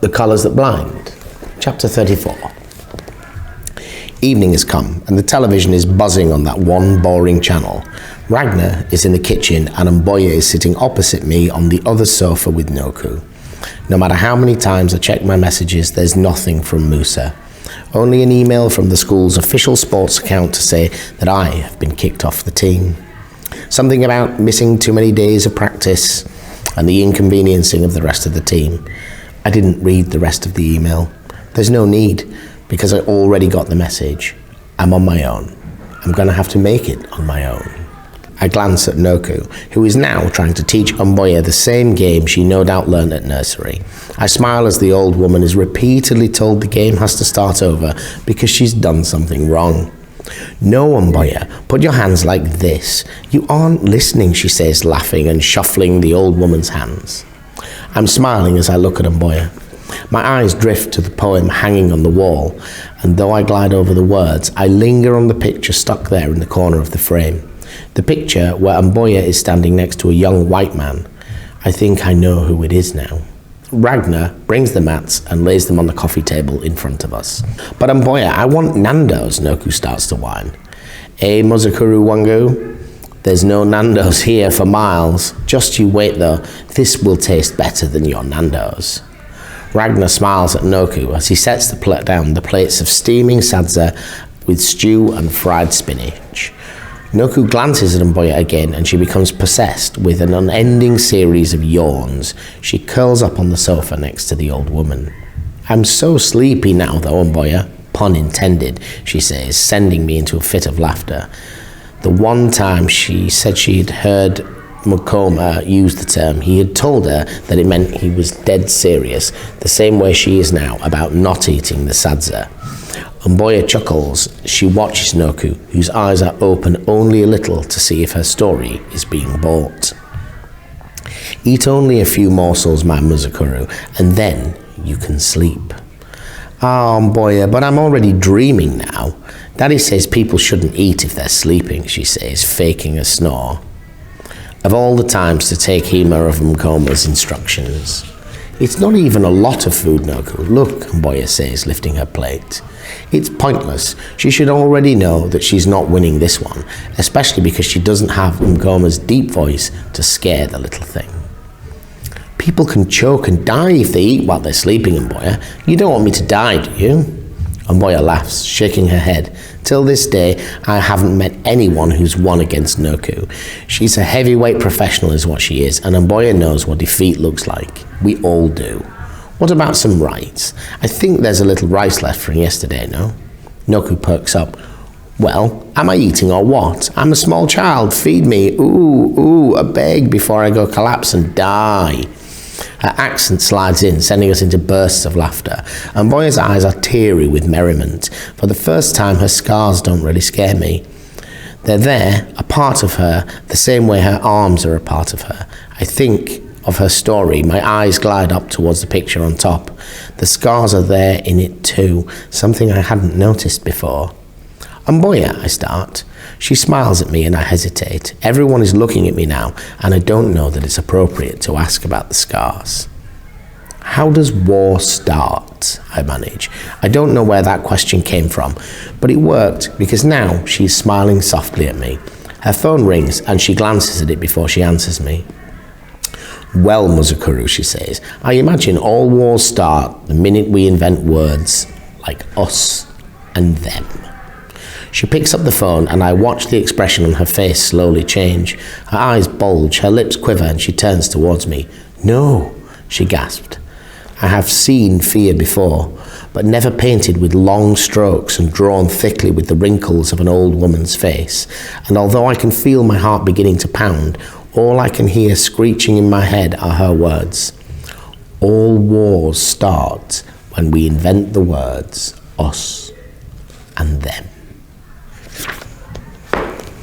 The Colours That Blind, Chapter 34. Evening has come, and the television is buzzing on that one boring channel. Ragnar is in the kitchen, and Mboya is sitting opposite me on the other sofa with Noku. No matter how many times I check my messages, there's nothing from Musa. Only an email from the school's official sports account to say that I have been kicked off the team. Something about missing too many days of practice and the inconveniencing of the rest of the team. I didn't read the rest of the email. There's no need, because I already got the message. I'm on my own. I'm going to have to make it on my own. I glance at Noku, who is now trying to teach Mboya the same game she no doubt learned at nursery. I smile as the old woman is repeatedly told the game has to start over because she's done something wrong. No, Mboya, put your hands like this. You aren't listening, she says, laughing and shuffling the old woman's hands. I'm smiling as I look at Mboya. My eyes drift to the poem hanging on the wall, and though I glide over the words, I linger on the picture stuck there in the corner of the frame. The picture where Mboya is standing next to a young white man. I think I know who it is now. Ragnar brings the mats and lays them on the coffee table in front of us. But Mboya, I want Nando's, Noku starts to whine. Muzukuru Wangu? There's no Nando's here for miles. Just you wait though, this will taste better than your Nando's. Ragnar smiles at Noku as he sets down the plates of steaming sadza with stew and fried spinach. Noku glances at Mboya again and she becomes possessed with an unending series of yawns. She curls up on the sofa next to the old woman. I'm so sleepy now though, Mboya. Pun intended, she says, sending me into a fit of laughter. The one time she said she had heard Mukoma use the term, he had told her that it meant he was dead serious, the same way she is now about not eating the sadza. Mboya chuckles. She watches Noku, whose eyes are open only a little to see if her story is being bought. Eat only a few morsels, my Muzukuru, and then you can sleep. Mboya, but I'm already dreaming now. Daddy says people shouldn't eat if they're sleeping, she says, faking a snore. Of all the times to take Hema of Mkoma's instructions. It's not even a lot of food, Noku. Look, Mboya says, lifting her plate. It's pointless. She should already know that she's not winning this one, especially because she doesn't have Mkoma's deep voice to scare the little thing. People can choke and die if they eat while they're sleeping, Mboya. You don't want me to die, do you? Mboya laughs, shaking her head. Till this day, I haven't met anyone who's won against Noku. She's a heavyweight professional is what she is, and Mboya knows what defeat looks like. We all do. What about some rice? I think there's a little rice left from yesterday, no? Noku perks up. Well, am I eating or what? I'm a small child, feed me. Ooh, I beg before I go collapse and die. Her accent slides in, sending us into bursts of laughter. Mboya's eyes are teary with merriment. For the first time, her scars don't really scare me. They're there, a part of her, the same way her arms are a part of her. I think of her story. My eyes glide up towards the picture on top. The scars are there in it too, something I hadn't noticed before. Mboya, I start. She smiles at me and I hesitate. Everyone is looking at me now, and I don't know that it's appropriate to ask about the scars. How does war start? I manage. I don't know where that question came from, but it worked because now she's smiling softly at me. Her phone rings and she glances at it before she answers me. Well, Muzukuru, she says, I imagine all wars start the minute we invent words like us and them. She picks up the phone and I watch the expression on her face slowly change. Her eyes bulge, her lips quiver, and she turns towards me. No, she gasped. I have seen fear before, but never painted with long strokes and drawn thickly with the wrinkles of an old woman's face. And although I can feel my heart beginning to pound, all I can hear screeching in my head are her words. All wars start when we invent the words us and them.